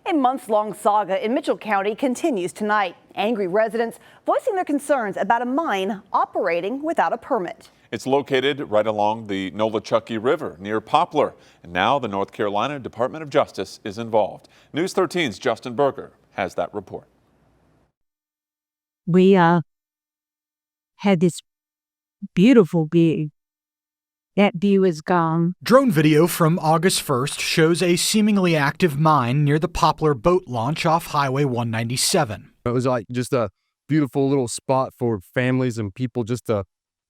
A months-long saga in Mitchell County continues tonight. Angry residents voicing their concerns about a mine operating without a permit. It's located right along the Nolichucky River near Poplar, and now the North Carolina Department of Justice is involved. News 13's Justin Berger has that report. We had this beautiful view. That view is gone. Drone video from August 1st shows a seemingly active mine near the Poplar boat launch off Highway 197. It was like just a beautiful little spot for families and people just to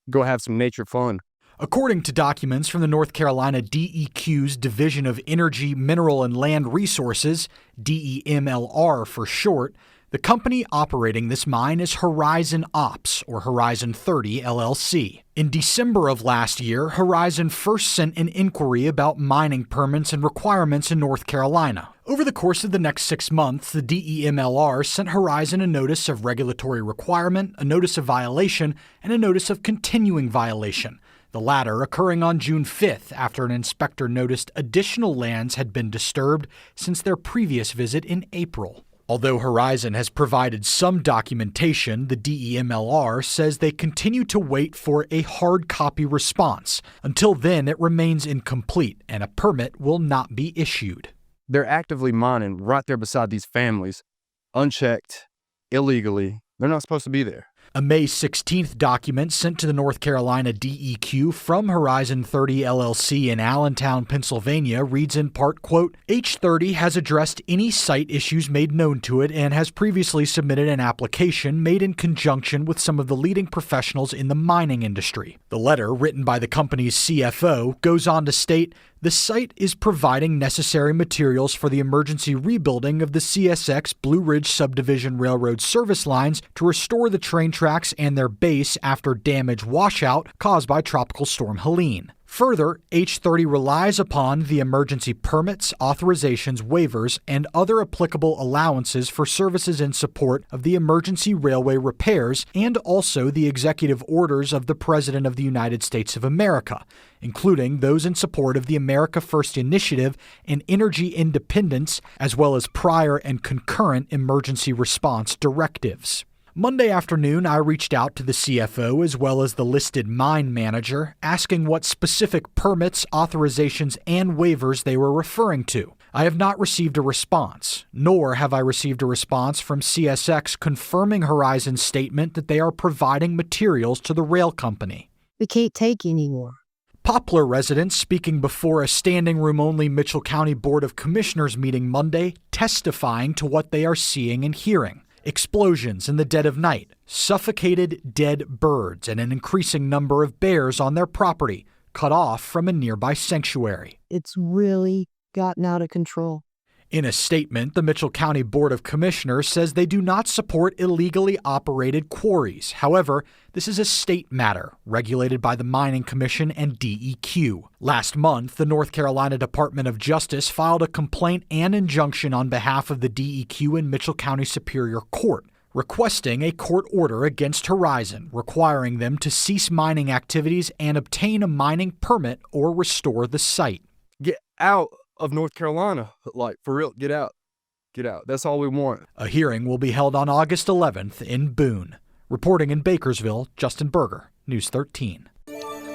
go have some nature fun. According to documents from the North Carolina DEQ's Division of Energy, Mineral, and Land Resources, DEMLR for short, the company operating this mine is Horizon Ops, or Horizon 30 LLC. In December of last year, Horizon first sent an inquiry about mining permits and requirements in North Carolina. Over the course of the next 6 months, the DEMLR sent Horizon a notice of regulatory requirement, a notice of violation, and a notice of continuing violation, the latter occurring on June 5th after an inspector noticed additional lands had been disturbed since their previous visit in April. Although Horizon has provided some documentation, the DEMLR says they continue to wait for a hard copy response. Until then, it remains incomplete and a permit will not be issued. They're actively mining right there beside these families, unchecked, illegally. They're not supposed to be there. A May 16th document sent to the North Carolina DEQ from Horizon 30 LLC in Allentown, Pennsylvania reads in part, quote, H30 has addressed any site issues made known to it and has previously submitted an application made in conjunction with some of the leading professionals in the mining industry. The letter, written by the company's CFO, goes on to state, the site is providing necessary materials for the emergency rebuilding of the CSX Blue Ridge Subdivision Railroad service lines to restore the train tracks and their base after damage washout caused by Tropical Storm Helene. Further, H30 relies upon the emergency permits, authorizations, waivers, and other applicable allowances for services in support of the emergency railway repairs and also the executive orders of the President of the United States of America, including those in support of the America First Initiative and energy independence, as well as prior and concurrent emergency response directives. Monday afternoon, I reached out to the CFO as well as the listed mine manager, asking what specific permits, authorizations, and waivers they were referring to. I have not received a response, nor have I received a response from CSX confirming Horizon's statement that they are providing materials to the rail company. We can't take anymore. Poplar residents speaking before a standing room only Mitchell County Board of Commissioners meeting Monday, testifying to what they are seeing and hearing. Explosions in the dead of night, suffocated dead birds, and an increasing number of bears on their property, cut off from a nearby sanctuary. It's really gotten out of control. In a statement, the Mitchell County Board of Commissioners says they do not support illegally operated quarries. However, this is a state matter regulated by the Mining Commission and DEQ. Last month, the North Carolina Department of Justice filed a complaint and injunction on behalf of the DEQ in Mitchell County Superior Court, requesting a court order against Horizon, requiring them to cease mining activities and obtain a mining permit or restore the site. Get out of North Carolina. Like, for real, get out. Get out. That's all we want. A hearing will be held on August 11th in Boone. Reporting in Bakersville, Justin Berger, News 13.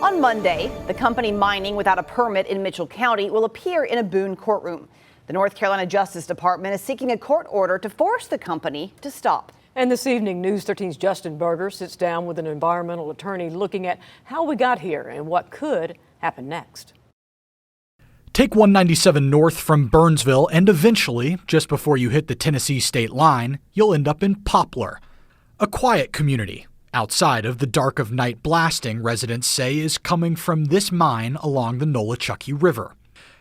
On Monday, the company mining without a permit in Mitchell County will appear in a Boone courtroom. The North Carolina Justice Department is seeking a court order to force the company to stop. And this evening, News 13's Justin Berger sits down with an environmental attorney looking at how we got here and what could happen next. Take 197 north from Burnsville, and eventually, just before you hit the Tennessee state line, you'll end up in Poplar, a quiet community outside of the dark of night blasting residents say is coming from this mine along the Nolichucky River.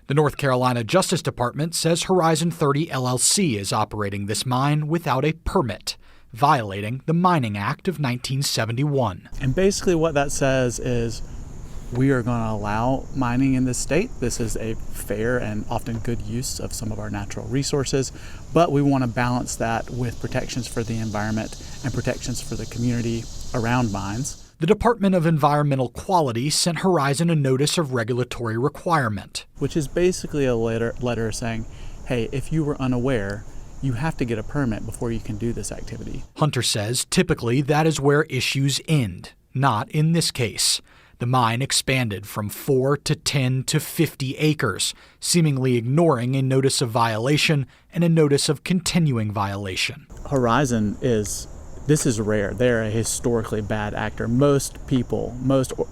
The North Carolina Justice Department says Horizon 30 LLC is operating this mine without a permit, violating the Mining Act of 1971. And basically what that says is we are going to allow mining in this state. This is a fair and often good use of some of our natural resources, but we want to balance that with protections for the environment and protections for the community around mines. The Department of Environmental Quality sent Horizon a notice of regulatory requirement, which is basically a letter saying, hey, if you were unaware, you have to get a permit before you can do this activity. Hunter says typically that is where issues end, not in this case. The mine expanded from 4 to 10 to 50 acres, seemingly ignoring a notice of violation and a notice of continuing violation. Horizon this is rare. They're a historically bad actor. Most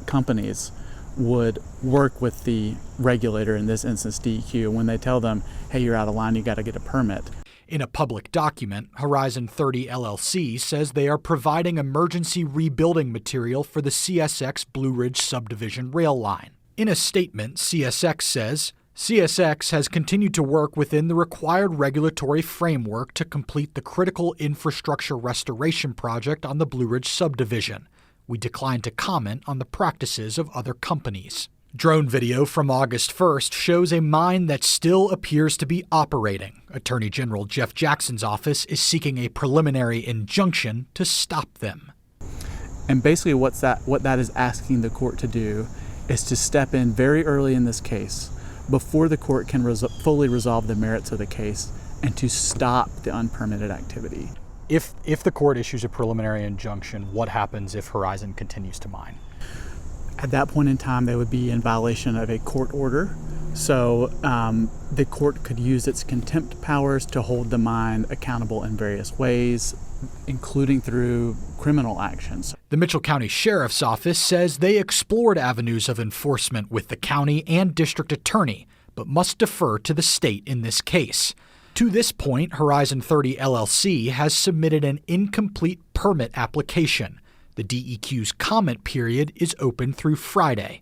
companies would work with the regulator, in this instance DEQ, when they tell them, hey, you're out of line, you got to get a permit. In a public document, Horizon 30 LLC says they are providing emergency rebuilding material for the CSX Blue Ridge subdivision rail line. In a statement, CSX says, CSX has continued to work within the required regulatory framework to complete the critical infrastructure restoration project on the Blue Ridge subdivision. We decline to comment on the practices of other companies. Drone video from August 1st shows a mine that still appears to be operating. Attorney General Jeff Jackson's office is seeking a preliminary injunction to stop them. And basically what that is asking the court to do is to step in very early in this case, before the court can fully resolve the merits of the case, and to stop the unpermitted activity. If the court issues a preliminary injunction, what happens if Horizon continues to mine? At that point in time, they would be in violation of a court order. So the court could use its contempt powers to hold the mine accountable in various ways, including through criminal actions. The Mitchell County Sheriff's Office says they explored avenues of enforcement with the county and district attorney, but must defer to the state in this case. To this point, Horizon 30 LLC has submitted an incomplete permit application. The DEQ's comment period is open through Friday.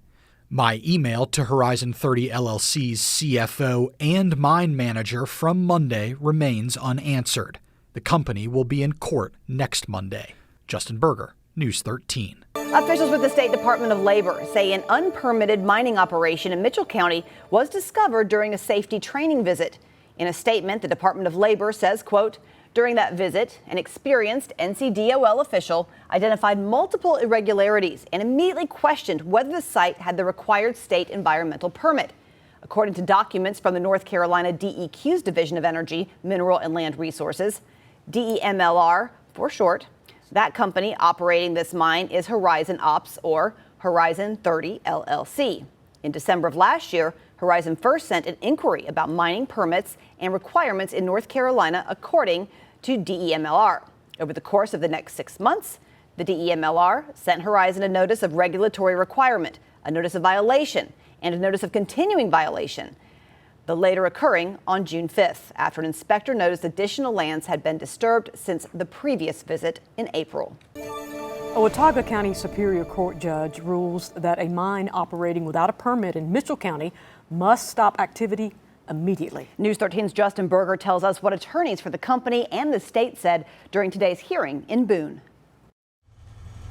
My email to Horizon 30 LLC's CFO and mine manager from Monday remains unanswered. The company will be in court next Monday. Justin Berger, News 13. Officials with the State Department of Labor say an unpermitted mining operation in Mitchell County was discovered during a safety training visit. In a statement, the Department of Labor says, quote, during that visit, an experienced NCDEQ official identified multiple irregularities and immediately questioned whether the site had the required state environmental permit. According to documents from the North Carolina DEQ's Division of Energy, Mineral and Land Resources, DEMLR for short, that company operating this mine is Horizon Ops, or Horizon 30 LLC. In December of last year, Horizon first sent an inquiry about mining permits and requirements in North Carolina, according to DEMLR. Over the course of the next 6 months, the DEMLR sent Horizon a notice of regulatory requirement, a notice of violation, and a notice of continuing violation, the later occurring on June 5th, after an inspector noticed additional lands had been disturbed since the previous visit in April. A Watauga County Superior Court judge rules that a mine operating without a permit in Mitchell County must stop activity immediately. News 13's Justin Berger tells us what attorneys for the company and the state said during today's hearing in Boone.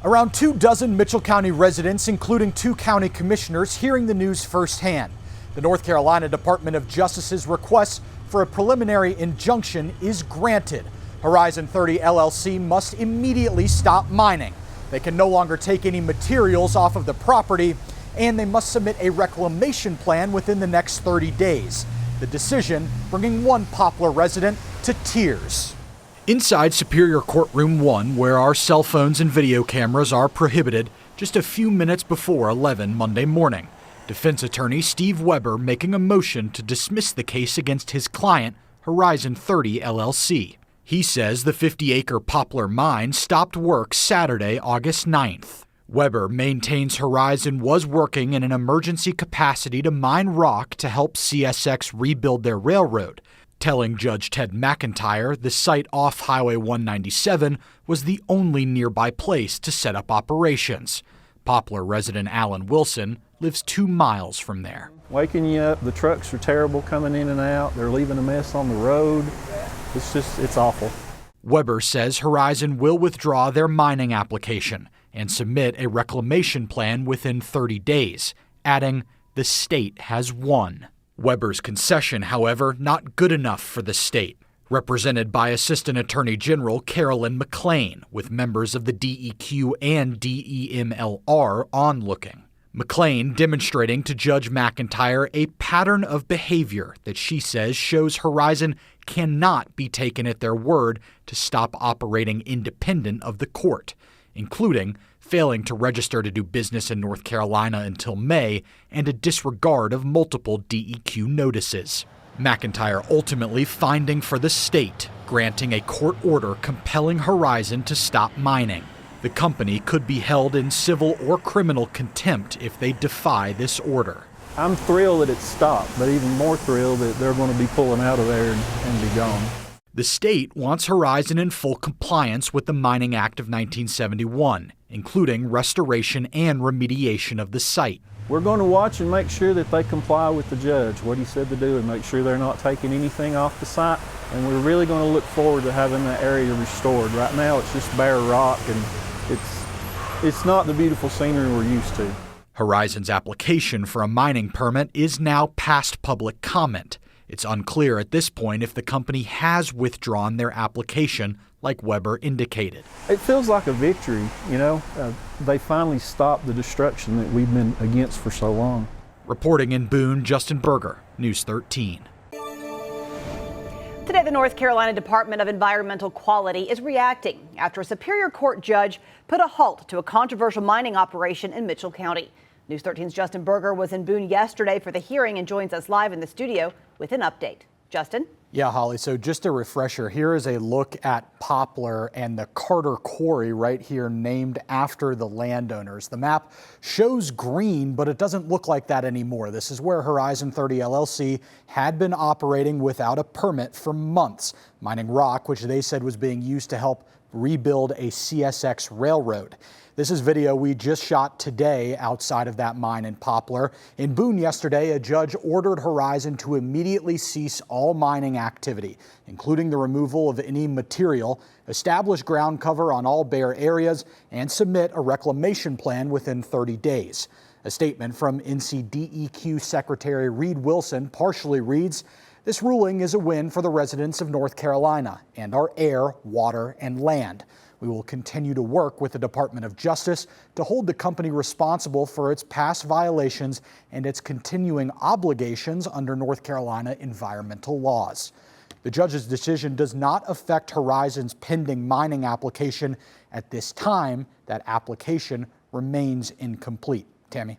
Around 24 Mitchell County residents, including 2 county commissioners, hearing the news firsthand. The North Carolina Department of Justice's request for a preliminary injunction is granted. Horizon 30 LLC must immediately stop mining. They can no longer take any materials off of the property, and they must submit a reclamation plan within the next 30 days. The decision bringing one Poplar resident to tears. Inside Superior Courtroom 1, where our cell phones and video cameras are prohibited, just a few minutes before 11 Monday morning. Defense attorney Steve Weber making a motion to dismiss the case against his client, Horizon 30 LLC. He says the 50-acre Poplar mine stopped work Saturday, August 9th. Weber maintains Horizon was working in an emergency capacity to mine rock to help CSX rebuild their railroad, telling Judge Ted McEntire the site off Highway 197 was the only nearby place to set up operations. Poplar resident Alan Wilson lives 2 miles from there. Waking you up, the trucks are terrible coming in and out. They're leaving a mess on the road. It's awful. Weber says Horizon will withdraw their mining application and submit a reclamation plan within 30 days, adding, the state has won. Weber's concession, however, not good enough for the state. Represented by Assistant Attorney General Carolyn McLean, with members of the DEQ and DEMLR onlooking. McLean demonstrating to Judge McEntire a pattern of behavior that she says shows Horizon cannot be taken at their word to stop operating independent of the court, including failing to register to do business in North Carolina until May and a disregard of multiple DEQ notices. McEntire ultimately finding for the state, granting a court order compelling Horizon to stop mining. The company could be held in civil or criminal contempt if they defy this order. I'm thrilled that it stopped, but even more thrilled that they're going to be pulling out of there and be gone. The state wants Horizon in full compliance with the Mining Act of 1971, including restoration and remediation of the site. We're going to watch and make sure that they comply with the judge, what he said to do, and make sure they're not taking anything off the site. And we're really going to look forward to having that area restored. Right now it's just bare rock and it's not the beautiful scenery we're used to. Horizon's application for a mining permit is now past public comment. It's unclear at this point if the company has withdrawn their application, like Weber indicated. It feels like a victory, you know. They finally stopped the destruction that we've been against for so long. Reporting in Boone, Justin Berger, News 13. Today, the North Carolina Department of Environmental Quality is reacting after a Superior Court judge put a halt to a controversial mining operation in Mitchell County. News 13's Justin Berger was in Boone yesterday for the hearing and joins us live in the studio with an update. Justin? Yeah, Holly. So just a refresher, here is a look at Poplar and the Carter Quarry right here named after the landowners. The map shows green, but it doesn't look like that anymore. This is where Horizon 30 LLC had been operating without a permit for months, mining rock, which they said was being used to help rebuild a CSX railroad. This is video we just shot today outside of that mine in Poplar. In Boone yesterday, a judge ordered Horizon to immediately cease all mining activity, including the removal of any material, establish ground cover on all bare areas, and submit a reclamation plan within 30 days. A statement from NCDEQ Secretary Reed Wilson partially reads, "This ruling is a win for the residents of North Carolina and our air, water, and land. We will continue to work with the Department of Justice to hold the company responsible for its past violations and its continuing obligations under North Carolina environmental laws." The judge's decision does not affect Horizon's pending mining application. At this time, that application remains incomplete. Tammy.